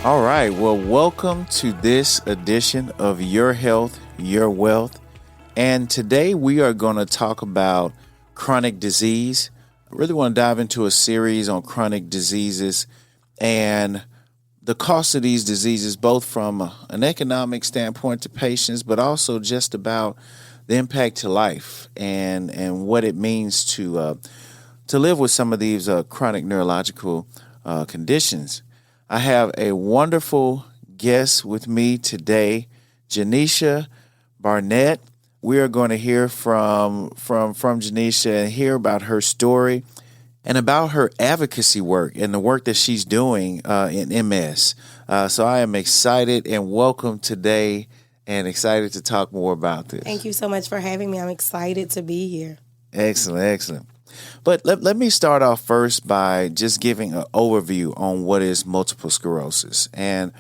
All right. Well, welcome to this edition of Your Health, Your Wealth. And today we are going to talk about chronic disease. I really want to dive into a series on chronic diseases and the cost of these diseases, both from an economic standpoint to patients, but also just about the impact to life and what it means to live with some of these chronic neurological conditions. I have a wonderful guest with me today, Jenesha Barnett. We are going to hear from Jenesha and hear about her story and about her advocacy work and the work that she's doing in MS. So I am excited and welcome today and excited to talk more about this. Thank you so much for having me. I'm excited to be here. Excellent. But let me start off first by just giving an overview on what is multiple sclerosis. And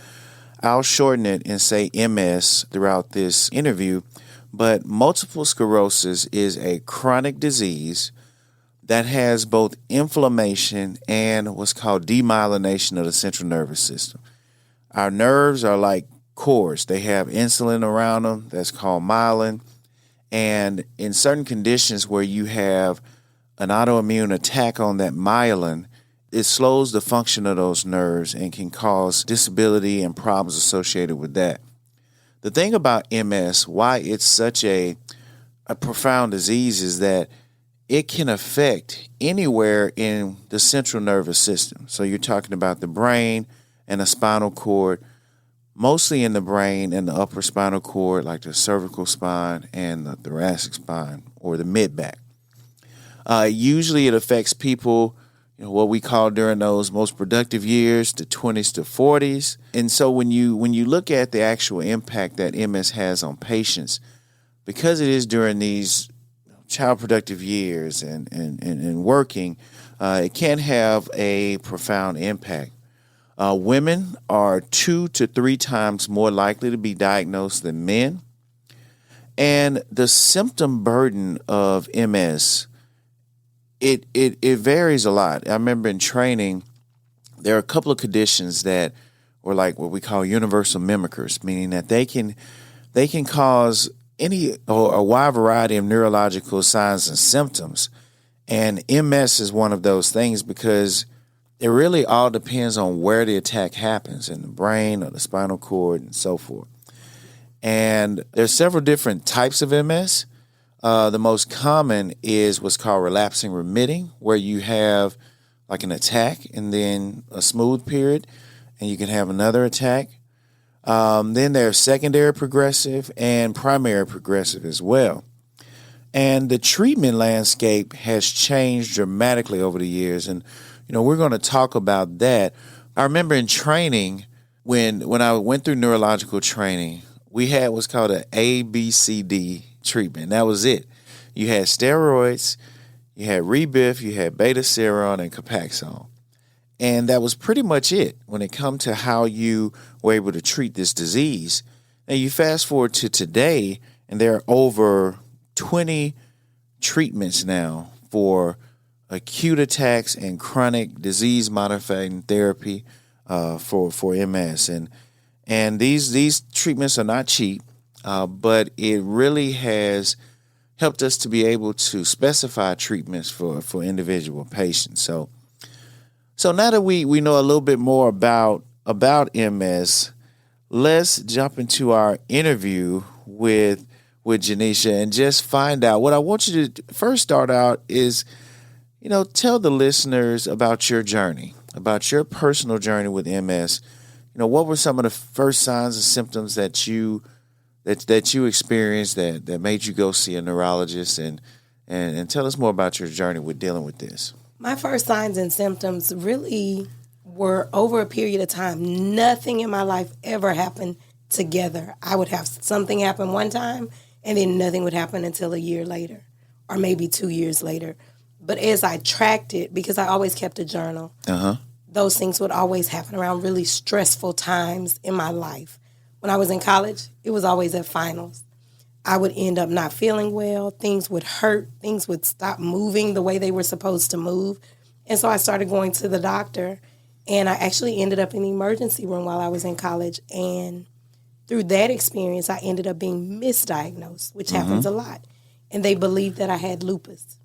I'll shorten it and say MS throughout this interview. But multiple sclerosis is a chronic disease that has both inflammation and what's called demyelination of the central nervous system. Our nerves are like cords. They have insulin around them. That's called myelin. And in certain conditions where you have an autoimmune attack on that myelin, it slows the function of those nerves and can cause disability and problems associated with that. The thing about MS, why it's such a profound disease, is that it can affect anywhere in the central nervous system. So you're talking about the brain and the spinal cord, mostly in the brain and the upper spinal cord, like the cervical spine and the thoracic spine or the mid-back. Usually it affects people, what we call during those most productive years, the 20s to 40s. And so when you look at the actual impact that MS has on patients, because it is during these child productive years and working, it can have a profound impact. Women are 2 to 3 times more likely to be diagnosed than men. And the symptom burden of MS, it varies a lot. I remember in training, there are a couple of conditions that were like what we call universal mimickers, meaning that they can cause any or a wide variety of neurological signs and symptoms. And MS is one of those things because it really all depends on where the attack happens, in the brain or the spinal cord and so forth. And there's several different types of MS. The most common is what's called relapsing remitting, where you have like an attack and then a smooth period, and you can have another attack. Then there's secondary progressive and primary progressive as well. And the treatment landscape has changed dramatically over the years. And, we're going to talk about that. I remember in training, when I went through neurological training, we had what's called an ABCD treatment. That was it. You had steroids, you had Rebif, you had Betaseron and Copaxone. And that was pretty much it when it come to how you were able to treat this disease. Now you fast forward to today, and there are over 20 treatments now for acute attacks and chronic disease modifying therapy for MS. And these treatments are not cheap, but it really has helped us to be able to specify treatments for individual patients. So now that we know a little bit more about MS, let's jump into our interview with Jenesha and just find out. What I want you to first start out is, tell the listeners about your journey, about your personal journey with MS. What were some of the first signs and symptoms that you experienced that made you go see a neurologist, and tell us more about your journey with dealing with this. My first signs and symptoms really were over a period of time. Nothing in my life ever happened together. I would have something happen one time, and then nothing would happen until a year later, or maybe 2 years later. But as I tracked it, because I always kept a journal, those things would always happen around really stressful times in my life. When I was in college, it was always at finals. I would end up not feeling well. Things would hurt. Things would stop moving the way they were supposed to move. And so I started going to the doctor. And I actually ended up in the emergency room while I was in college. And through that experience, I ended up being misdiagnosed, which happens a lot. And they believed that I had lupus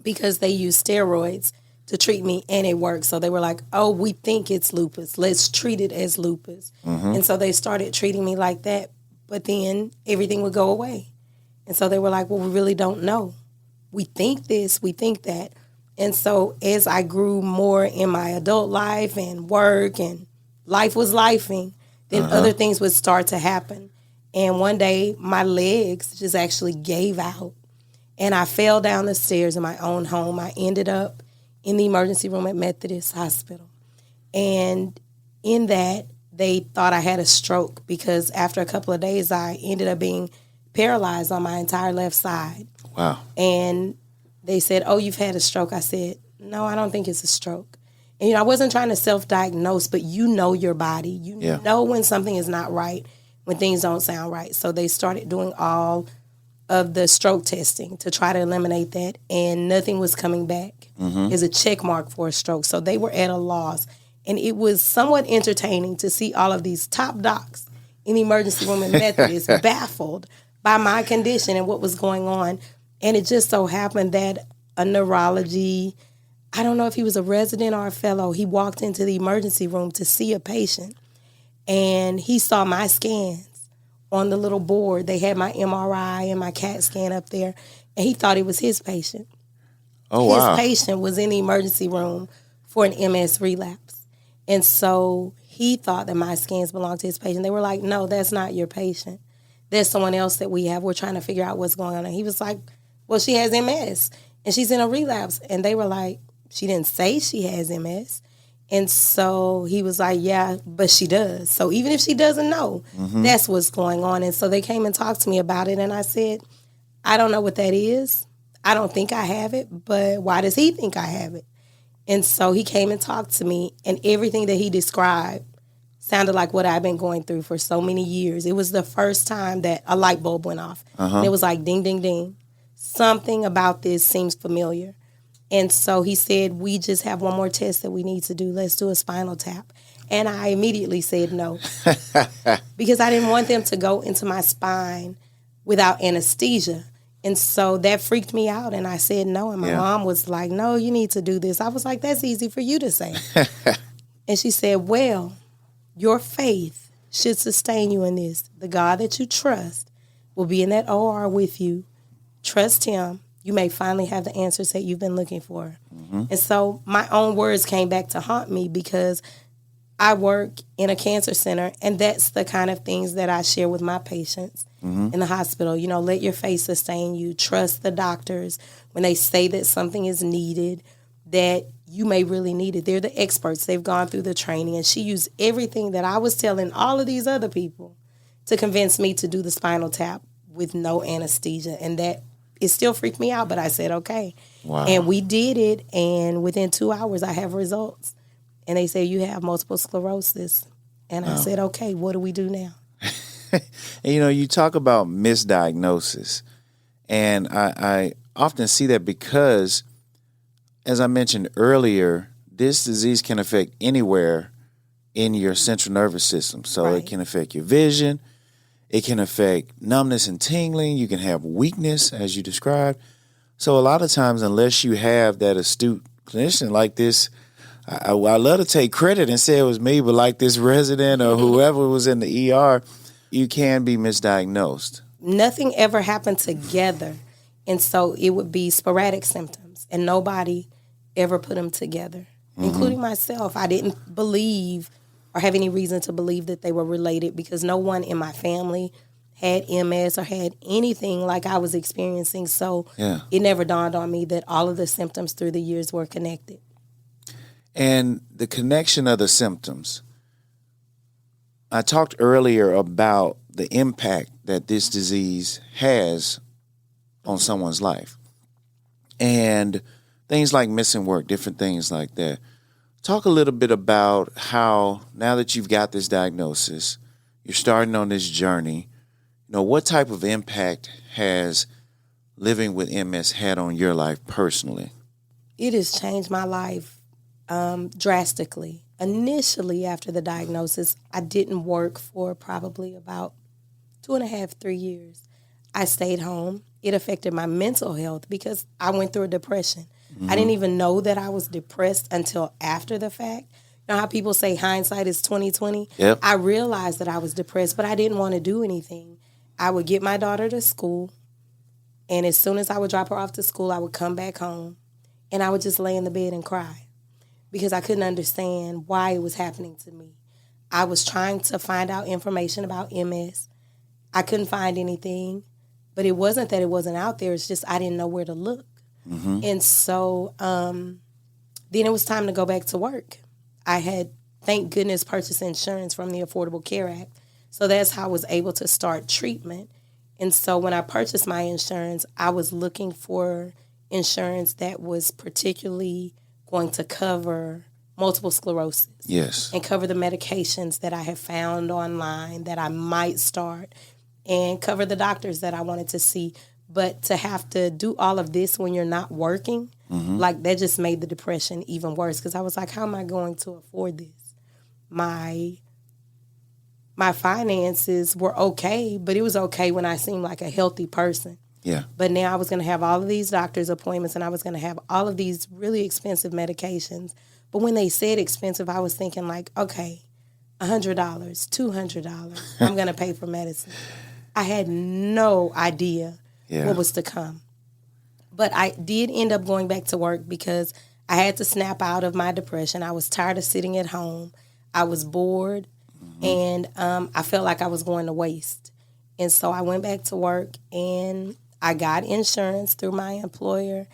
because they used steroids to treat me, and it worked. So they were like, oh, we think it's lupus. Let's treat it as lupus. And so they started treating me like that. But then everything would go away. And so they were like, well, we really don't know. We think this, we think that. And so as I grew more in my adult life and work and life was lifing, then other things would start to happen. And one day my legs just actually gave out. And I fell down the stairs in my own home. I ended up in the emergency room at Methodist Hospital. And in that, they thought I had a stroke because after a couple of days, I ended up being paralyzed on my entire left side. Wow. And they said, oh, you've had a stroke. I said, no, I don't think it's a stroke. And, I wasn't trying to self-diagnose, but you know your body. You know when something is not right, when things don't sound right. So they started doing all of the stroke testing to try to eliminate that, and nothing was coming back as a check mark for a stroke. So they were at a loss. And it was somewhat entertaining to see all of these top docs in the emergency room in Methodist baffled by my condition and what was going on. And it just so happened that a neurology, I don't know if he was a resident or a fellow, he walked into the emergency room to see a patient. And he saw my scans on the little board. They had my MRI and my CAT scan up there. And he thought it was his patient. Oh, wow. His patient was in the emergency room for an MS relapse. And so he thought that my scans belonged to his patient. They were like, no, that's not your patient. There's someone else that we have. We're trying to figure out what's going on. And he was like, well, she has MS and she's in a relapse. And they were like, she didn't say she has MS. And so he was like, yeah, but she does. So even if she doesn't know, that's what's going on. And so they came and talked to me about it. And I said, I don't know what that is. I don't think I have it, but why does he think I have it? And so he came and talked to me, and everything that he described sounded like what I've been going through for so many years. It was the first time that a light bulb went off. And it was like, ding, ding, ding. Something about this seems familiar. And so he said, we just have one more test that we need to do. Let's do a spinal tap. And I immediately said no because I didn't want them to go into my spine without anesthesia. And so that freaked me out, and I said no. And my mom was like, no, you need to do this. I was like, that's easy for you to say. And she said, well, your faith should sustain you in this. The God that you trust will be in that OR with you. Trust him. You may finally have the answers that you've been looking for. And so my own words came back to haunt me because I work in a cancer center, and that's the kind of things that I share with my patients in the hospital. Let your faith sustain you. Trust the doctors when they say that something is needed, that you may really need it. They're the experts. They've gone through the training, and she used everything that I was telling all of these other people to convince me to do the spinal tap with no anesthesia. And that it still freaked me out, but I said, okay. Wow. And we did it, and within 2 hours, I have results. And they say, you have multiple sclerosis. And I said, okay, what do we do now? And, you talk about misdiagnosis. And I often see that because, as I mentioned earlier, this disease can affect anywhere in your central nervous system. So it can affect your vision. It can affect numbness and tingling. You can have weakness, as you described. So a lot of times, unless you have that astute clinician like this, I love to take credit and say it was me, but like this resident or whoever was in the ER, you can be misdiagnosed. Nothing ever happened together. And so it would be sporadic symptoms. And nobody ever put them together, including myself. I didn't believe or have any reason to believe that they were related because no one in my family had MS or had anything like I was experiencing. So it never dawned on me that all of the symptoms through the years were connected. And the connection of the symptoms. I talked earlier about the impact that this disease has on someone's life. And things like missing work, different things like that. Talk a little bit about how, now that you've got this diagnosis, you're starting on this journey, what type of impact has living with MS had on your life personally? It has changed my life drastically. Initially, after the diagnosis, I didn't work for probably about 2.5, 3 years. I stayed home. It affected my mental health because I went through a depression. I didn't even know that I was depressed until after the fact. You know how people say hindsight is 20/20? Yep. I realized that I was depressed, but I didn't want to do anything. I would get my daughter to school, and as soon as I would drop her off to school, I would come back home, and I would just lay in the bed and cry because I couldn't understand why it was happening to me. I was trying to find out information about MS. I couldn't find anything, but it wasn't that it wasn't out there. It's just I didn't know where to look. And so then it was time to go back to work. I had, thank goodness, purchased insurance from the Affordable Care Act. So that's how I was able to start treatment. And so when I purchased my insurance, I was looking for insurance that was particularly going to cover multiple sclerosis. Yes. And cover the medications that I have found online that I might start, and cover the doctors that I wanted to see. But to have to do all of this when you're not working, like that just made the depression even worse because I was like, how am I going to afford this? My finances were okay, but it was okay when I seemed like a healthy person. Yeah. But now I was going to have all of these doctor's appointments and I was going to have all of these really expensive medications. But when they said expensive, I was thinking like, okay, $100, $200, I'm going to pay for medicine. I had no idea what was to come. But I did end up going back to work because I had to snap out of my depression. I was tired of sitting at home. I was bored, and I felt like I was going to waste. And so I went back to work, and I got insurance through my employer.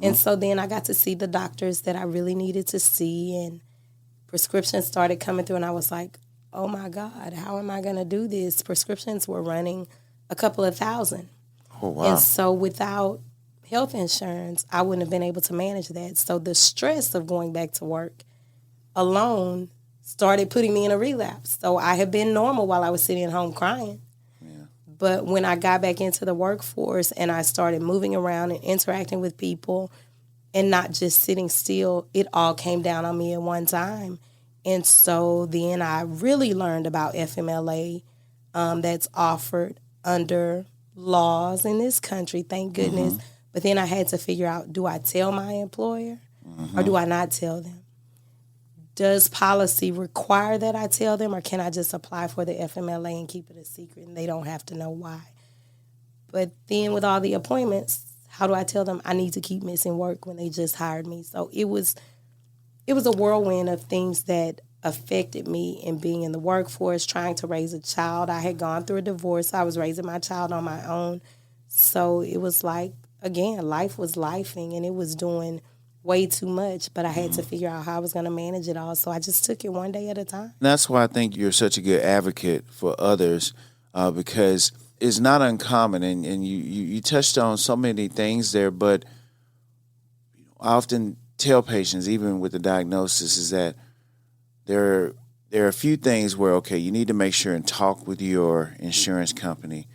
And so then I got to see the doctors that I really needed to see, and prescriptions started coming through, and I was like, oh, my God, how am I going to do this? Prescriptions were running a couple of thousand. Oh, wow. And so without health insurance, I wouldn't have been able to manage that. So the stress of going back to work alone started putting me in a relapse. So I had been normal while I was sitting at home crying. Yeah. But when I got back into the workforce and I started moving around and interacting with people and not just sitting still, it all came down on me at one time. And so then I really learned about FMLA that's offered under laws in this country, thank goodness. But then I had to figure out, do I tell my employer or do I not tell them? Does policy require that I tell them, or can I just apply for the FMLA and keep it a secret and they don't have to know why? But then with all the appointments, how do I tell them I need to keep missing work when they just hired me? So it was a whirlwind of things that affected me in being in the workforce, trying to raise a child. I had gone through a divorce. I was raising my child on my own. So it was like, again, life was lifing and it was doing way too much, but I had to figure out how I was going to manage it all. So I just took it one day at a time. And that's why I think you're such a good advocate for others because it's not uncommon. And you touched on so many things there, but I often tell patients, even with the diagnosis, is that there are a few things where, okay, you need to make sure and talk with your insurance company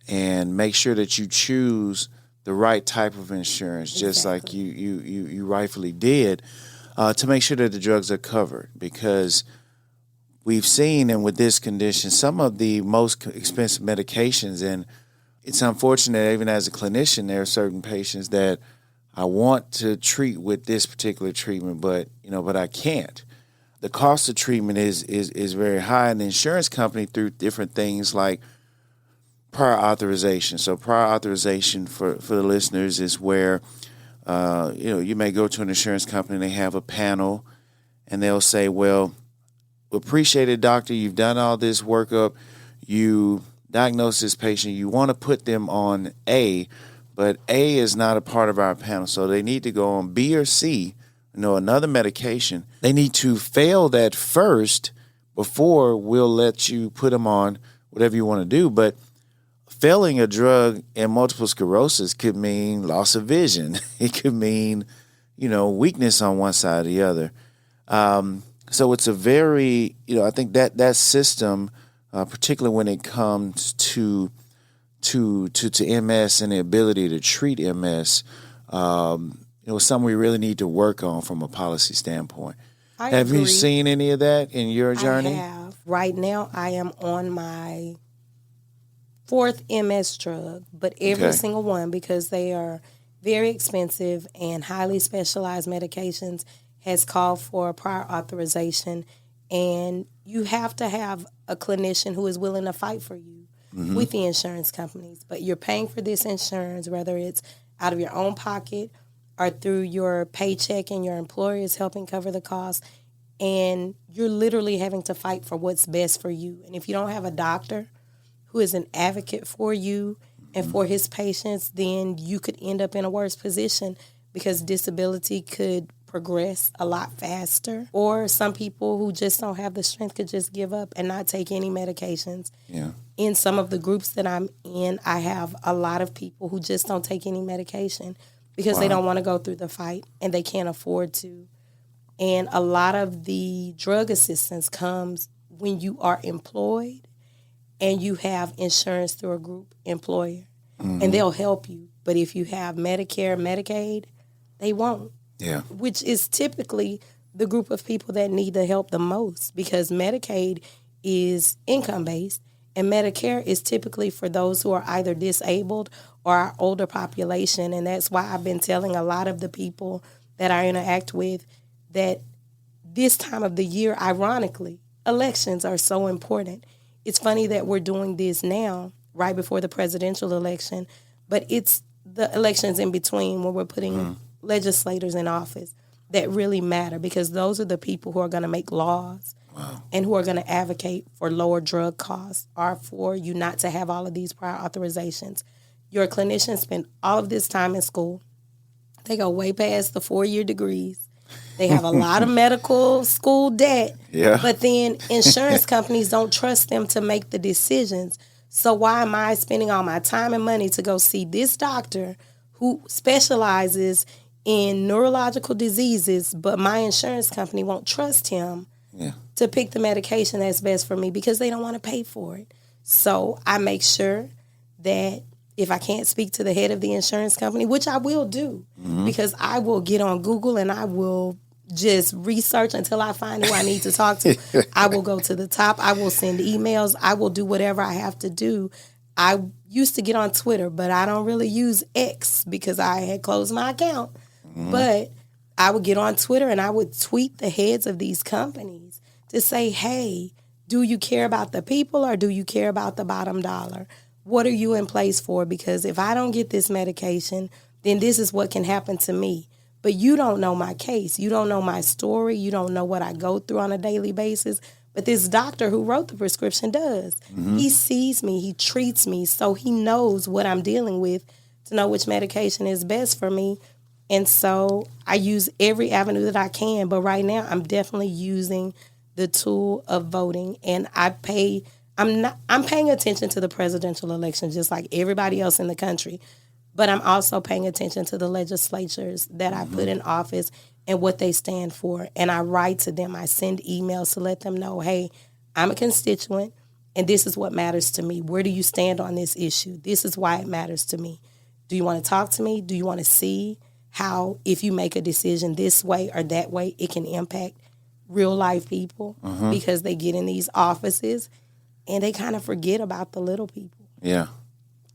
and make sure that you choose the right type of insurance, just like you rightfully did, to make sure that the drugs are covered. Because we've seen, and with this condition, some of the most expensive medications, and it's unfortunate, even as a clinician, there are certain patients that I want to treat with this particular treatment, but I can't. The cost of treatment is very high, and the insurance company, through different things like prior authorization. So prior authorization for the listeners is where you may go to an insurance company and they have a panel, and they'll say, "Well, we appreciate it, doctor. You've done all this workup. You diagnosed this patient. You want to put them on A, but A is not a part of our panel, so they need to go on B or C." Another medication. They need to fail that first before we'll let you put them on whatever you want to do. But failing a drug in multiple sclerosis could mean loss of vision. It could mean, weakness on one side or the other. So it's a very, I think that system, particularly when it comes to MS and the ability to treat MS, It was something we really need to work on from a policy standpoint. Have agree. you seen any of that in your journey? I have. Right now, I am on my 4th MS drug, but every single one, because they are very expensive and highly specialized medications, has called for prior authorization. And you have to have a clinician who is willing to fight for you with the insurance companies. But you're paying for this insurance, whether it's out of your own pocket or through your paycheck and your employer is helping cover the cost. And you're literally having to fight for what's best for you. And if you don't have a doctor who is an advocate for you and for his patients, then you could end up in a worse position because disability could progress a lot faster. Or some people who just don't have the strength could just give up and not take any medications. Yeah. In some of the groups that I'm in, I have a lot of people who just don't take any medication because they don't want to go through the fight and they can't afford to. And a lot of the drug assistance comes when you are employed and you have insurance through a group employer. And they'll help you. But if you have Medicare, Medicaid, they won't. Yeah. Which is typically the group of people that need the help the most, because Medicaid is income-based and Medicare is typically for those who are either disabled or our older population. And that's why I've been telling a lot of the people that I interact with that this time of the year, ironically, elections are so important. It's funny that we're doing this now, right before the presidential election, but it's the elections in between when we're putting legislators in office that really matter, because those are the people who are going to make laws and who are going to advocate for lower drug costs or for you not to have all of these prior authorizations. Your clinicians spend all of this time in school. They go way past the 4-year degrees. They have a lot of medical school debt, but then insurance companies don't trust them to make the decisions. So why am I spending all my time and money to go see this doctor who specializes in neurological diseases, but my insurance company won't trust him to pick the medication that's best for me because they don't want to pay for it? So I make sure that if I can't speak to the head of the insurance company, which I will do, because I will get on Google and I will just research until I find who I need to talk to. I will go to the top. I will send emails. I will do whatever I have to do. I used to get on Twitter, but I don't really use X because I had closed my account. But I would get on Twitter and I would tweet the heads of these companies to say, hey, do you care about the people or do you care about the bottom dollar? What are you in place for? Because if I don't get this medication, then this is what can happen to me. But you don't know my case. You don't know my story. You don't know what I go through on a daily basis. But this doctor who wrote the prescription does. He sees me. He treats me. So he knows what I'm dealing with to know which medication is best for me. And so I use every avenue that I can. But right now, I'm definitely using the tool of voting. And I'm paying attention to the presidential election just like everybody else in the country. But I'm also paying attention to the legislatures that I put in office and what they stand for. And I write to them. I send emails to let them know, hey, I'm a constituent, and this is what matters to me. Where do you stand on this issue? This is why it matters to me. Do you want to talk to me? Do you want to see how, if you make a decision this way or that way, it can impact real life people? Because they get in these offices and they kind of forget about the little people. Yeah.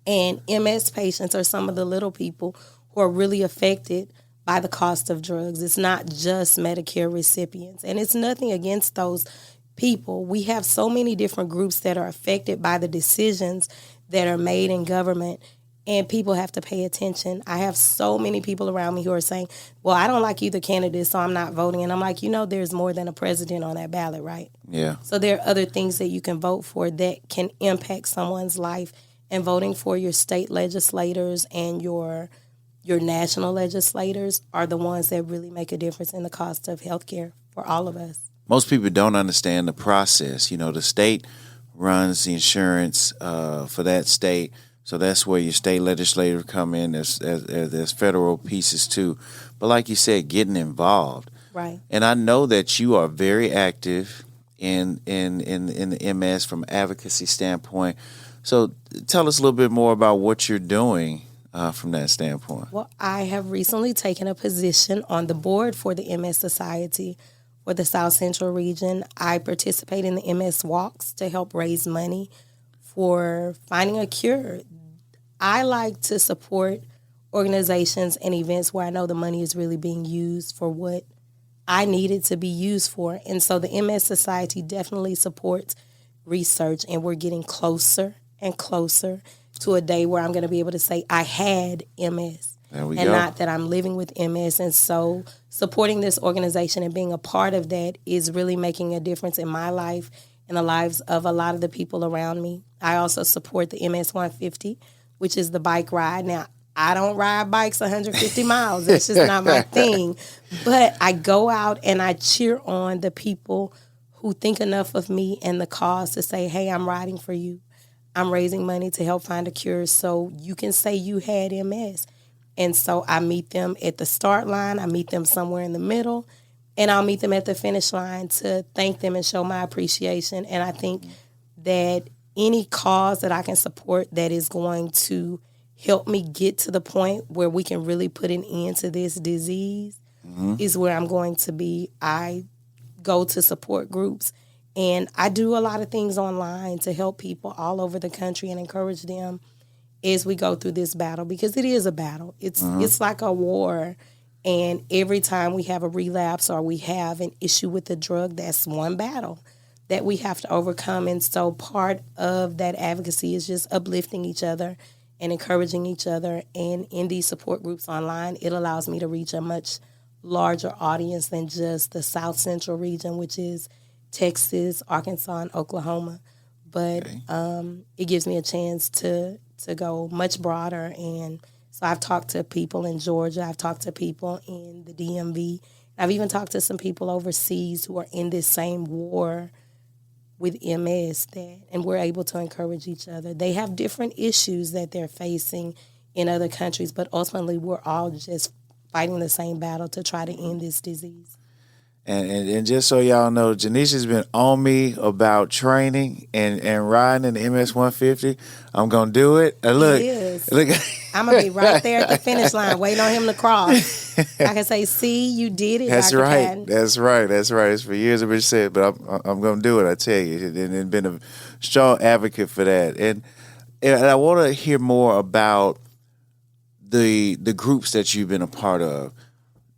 And MS patients are some of the little people who are really affected by the cost of drugs. It's not just Medicare recipients. And it's nothing against those people. We have so many different groups that are affected by the decisions that are made in government, and people have to pay attention. I have so many people around me who are saying, well, I don't like either candidate, so I'm not voting. And I'm like, there's more than a president on that ballot, right? Yeah. So there are other things that you can vote for that can impact someone's life. And voting for your state legislators and your national legislators are the ones that really make a difference in the cost of health care for all of us. Most people don't understand the process. The state runs the insurance for that state, so that's where your state legislators come in. There's federal pieces too. But like you said, getting involved. Right. And I know that you are very active in the MS from advocacy standpoint. So tell us a little bit more about what you're doing from that standpoint? Well, I have recently taken a position on the board for the MS Society for the South Central region. I participate in the MS Walks to help raise money for finding a cure. I like to support organizations and events where I know the money is really being used for what I need it to be used for. And so the MS Society definitely supports research, and we're getting closer and closer to a day where I'm going to be able to say I had MS There we and go. not that I'm living with MS. And so supporting this organization and being a part of that is really making a difference in my life and the lives of a lot of the people around me. I also support the MS 150, which is the bike ride. Now, I don't ride bikes 150 miles. That's just not my thing. But I go out and I cheer on the people who think enough of me and the cause to say, hey, I'm riding for you. I'm raising money to help find a cure so you can say you had MS. And so I meet them at the start line. I meet them somewhere in the middle. And I'll meet them at the finish line to thank them and show my appreciation. And I think that any cause that I can support that is going to help me get to the point where we can really put an end to this disease is where I'm going to be. I go to support groups, and I do a lot of things online to help people all over the country and encourage them as we go through this battle, because it is a battle. It's like a war, and every time we have a relapse or we have an issue with the drug, that's one battle that we have to overcome. And so part of that advocacy is just uplifting each other and encouraging each other. And in these support groups online, it allows me to reach a much larger audience than just the South Central region, which is Texas, Arkansas, and Oklahoma. But it gives me a chance to go much broader. And so I've talked to people in Georgia. I've talked to people in the DMV. I've even talked to some people overseas who are in this same war with MS, and we're able to encourage each other. They have different issues that they're facing in other countries, but ultimately we're all just fighting the same battle to try to end this disease. And just so y'all know, Jenesha's been on me about training and riding in the MS 150. I'm gonna do it. Look, I'm gonna be right there at the finish line, waiting on him to cross. I can say, "See, you did it." That's Dr. right. Patton. That's right. That's right. It's for years I've been said, but I'm gonna do it. I tell you, and been a strong advocate for that. And I want to hear more about the groups that you've been a part of.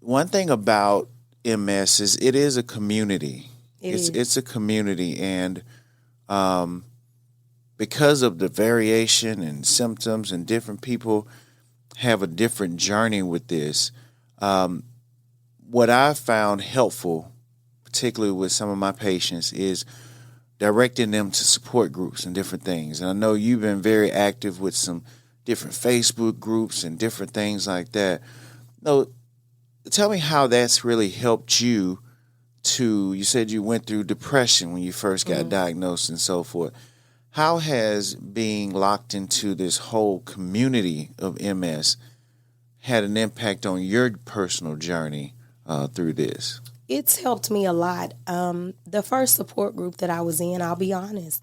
One thing about MS is it is a community. It's a community, and because of the variation and symptoms, and different people have a different journey with this. What I've found helpful, particularly with some of my patients, is directing them to support groups and different things. And I know you've been very active with some different Facebook groups and different things like that. No. Tell me how that's really helped you you said you went through depression when you first got diagnosed and so forth. How has being locked into this whole community of MS had an impact on your personal journey through this? It's helped me a lot. The first support group that I was in, I'll be honest,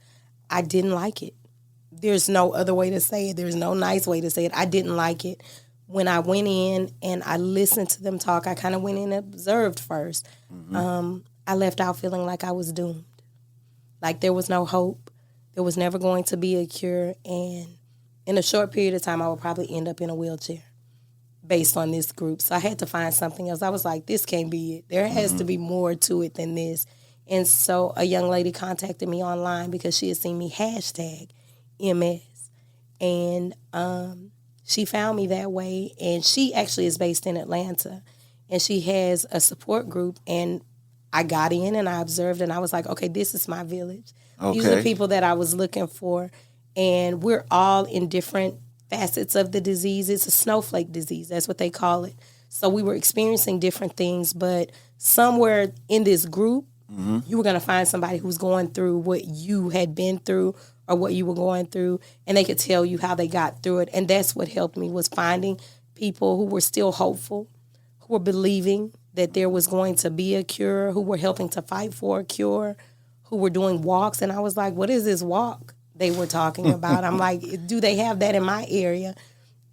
I didn't like it. There's no other way to say it. There's no nice way to say it. I didn't like it. When I went in and I listened to them talk, I kind of went in and observed first. I left out feeling like I was doomed. Like there was no hope. There was never going to be a cure. And in a short period of time, I would probably end up in a wheelchair based on this group. So I had to find something else. I was like, this can't be it. There has to be more to it than this. And so a young lady contacted me online because she had seen me hashtag MS. And she found me that way, and she actually is based in Atlanta, and she has a support group, and I got in and I observed, and I was like, okay, this is my village. Okay. These are the people that I was looking for, and we're all in different facets of the disease. It's a snowflake disease. That's what they call it. So we were experiencing different things, but somewhere in this group, you were going to find somebody who's going through what you had been through or what you were going through, and they could tell you how they got through it. And that's what helped me, was finding people who were still hopeful, who were believing that there was going to be a cure, who were helping to fight for a cure, who were doing walks. And I was like, what is this walk they were talking about? I'm like, do they have that in my area?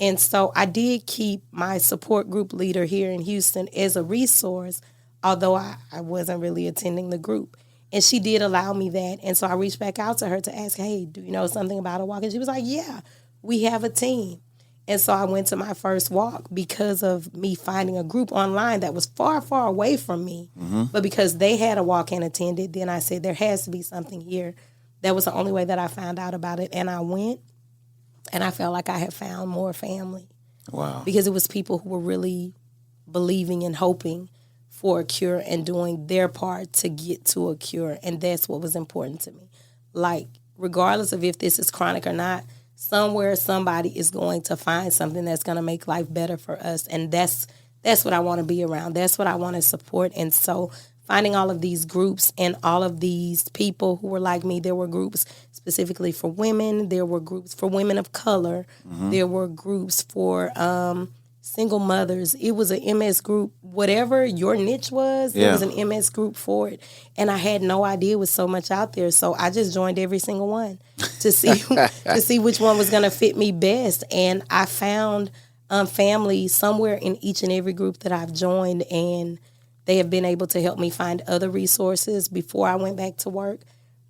And so I did keep my support group leader here in Houston as a resource, although I wasn't really attending the group. And she did allow me that. And so I reached back out to her to ask, hey, do you know something about a walk? And she was like, yeah, we have a team. And so I went to my first walk because of me finding a group online that was far, far away from me. But because they had a walk and attended, then I said, there has to be something here. That was the only way that I found out about it. And I went, and I felt like I had found more family. Wow. Because it was people who were really believing and hoping for a cure and doing their part to get to a cure. And that's what was important to me. Like, regardless of if this is chronic or not, somewhere somebody is going to find something that's going to make life better for us. And that's what I want to be around. That's what I want to support. And so finding all of these groups and all of these people who were like me, there were groups specifically for women. There were groups for women of color. There were groups for single mothers. It was an MS group. Whatever your niche was, there was an MS group for it. And I had no idea it was so much out there. So I just joined every single one to see which one was going to fit me best. And I found family somewhere in each and every group that I've joined, and they have been able to help me find other resources. Before I went back to work,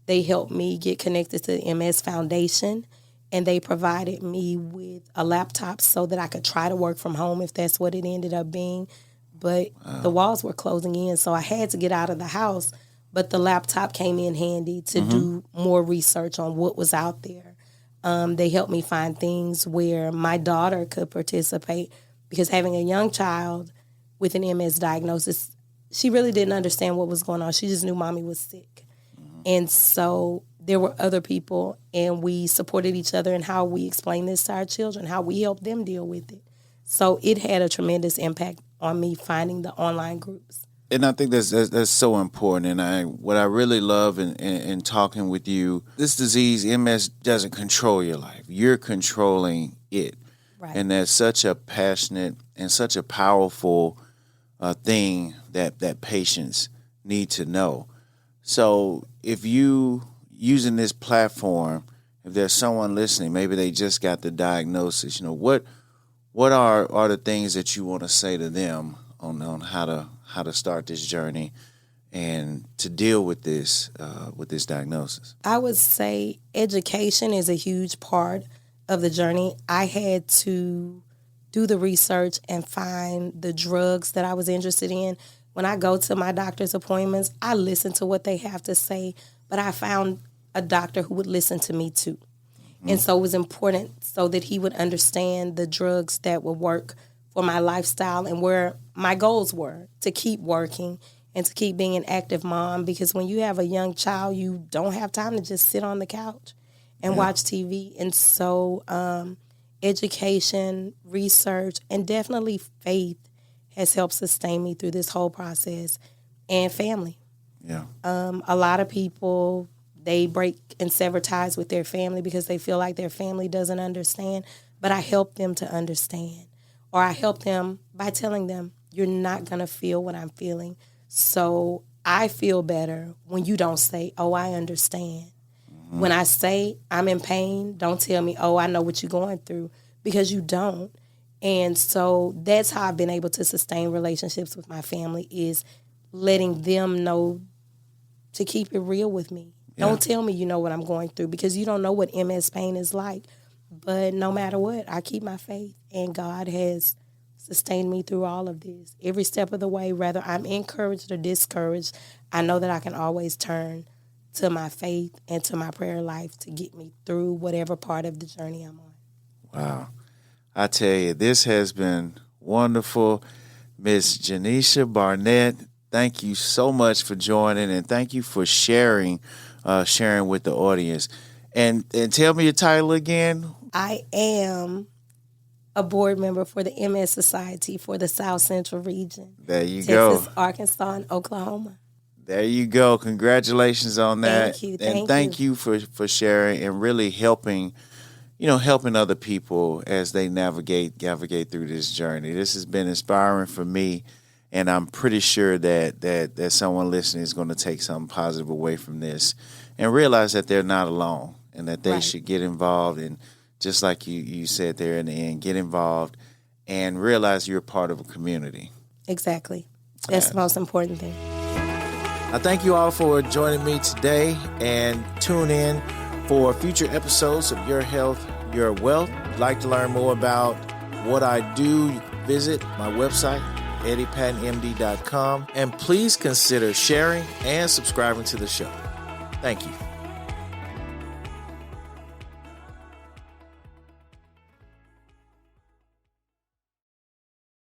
they helped me get connected to the MS Foundation, and they provided me with a laptop so that I could try to work from home if that's what it ended up being. But the walls were closing in, so I had to get out of the house. But the laptop came in handy to do more research on what was out there. They helped me find things where my daughter could participate, because having a young child with an MS diagnosis, she really didn't understand what was going on. She just knew mommy was sick. And so there were other people, and we supported each other in how we explained this to our children, how we helped them deal with it. So it had a tremendous impact on me finding the online groups. And I think that's so important. And what I really love in talking with you, this disease, MS, doesn't control your life. You're controlling it. Right. And that's such a passionate and such a powerful thing that patients need to know. So if you using this platform, if there's someone listening, maybe they just got the diagnosis, what are the things that you want to say to them on how to start this journey and to deal with this diagnosis? I would say education is a huge part of the journey. I had to do the research and find the drugs that I was interested in. When I go to my doctor's appointments, I listen to what they have to say, but I found a doctor who would listen to me too. And so it was important so that he would understand the drugs that would work for my lifestyle and where my goals were to keep working and to keep being an active mom. Because when you have a young child, you don't have time to just sit on the couch and watch TV. And so education, research, and definitely faith has helped sustain me through this whole process, and family. Yeah. A lot of people, they break and sever ties with their family because they feel like their family doesn't understand, but I help them to understand. Or I help them by telling them, you're not going to feel what I'm feeling. So I feel better when you don't say, oh, I understand. When I say I'm in pain, don't tell me, oh, I know what you're going through, because you don't. And so that's how I've been able to sustain relationships with my family, is letting them know to keep it real with me. Yeah. Don't tell me you know what I'm going through, because you don't know what MS pain is like. But no matter what, I keep my faith, and God has sustained me through all of this. Every step of the way, whether I'm encouraged or discouraged, I know that I can always turn to my faith and to my prayer life to get me through whatever part of the journey I'm on. Wow. I tell you, this has been wonderful. Miss Jenesha Barnett, thank you so much for joining, and thank you for sharing with the audience. And tell me your title again. I am a board member for the MS Society for the South Central region. There you go. Texas, Arkansas, and Oklahoma. There you go. Congratulations on that. Thank you. And thank you for sharing and really helping other people as they navigate through this journey. This has been inspiring for me, and I'm pretty sure that someone listening is going to take something positive away from this and realize that they're not alone, and that they should get involved and just like you said there in the end, get involved and realize you're part of a community. Exactly. That's the most important thing. I thank you all for joining me today, and tune in for future episodes of Your Health, Your Wealth. If you'd like to learn more about what I do, you can visit my website, eddiepattonmd.com, and please consider sharing and subscribing to the show. Thank you.